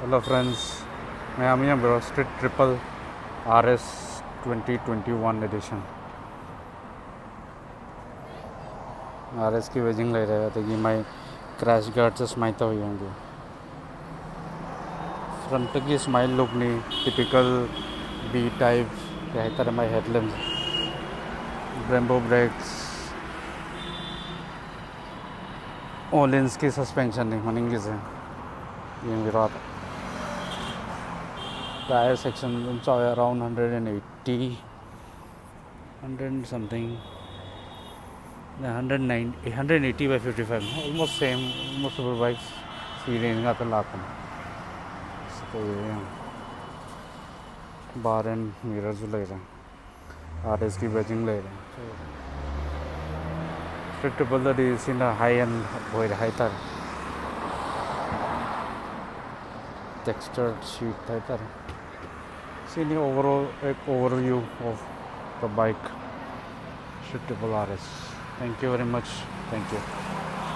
Hello friends, मैं आमिया bro street triple RS 2021 edition RS की वेजिंग ले रहे थे कि मैं क्रैश गार्ड से स्माइता हुई होंगे फ्रंट की स्माइल लुक नहीं टिपिकल बी टाइप क्या है तरह मैं हेडलैम्प ब्रेम्बो ब्रेक्स ओलिंस की सस्पेंशन नहीं मनिंगी से ये मेरा tyre section around 180 100 something 180 by 55 almost same most of the bikes see range का तो लाख में तो ये बार एंड मिरर्स ले रहे हैं RS की बैजिंग ले रहे हैं ट्रिपल दी सीन हाई एंड वो हाई तर टेक्सचर शीट हाई तर सीन ओवरऑल एक overview of the bike triple RS. Thank you very much. Thank you.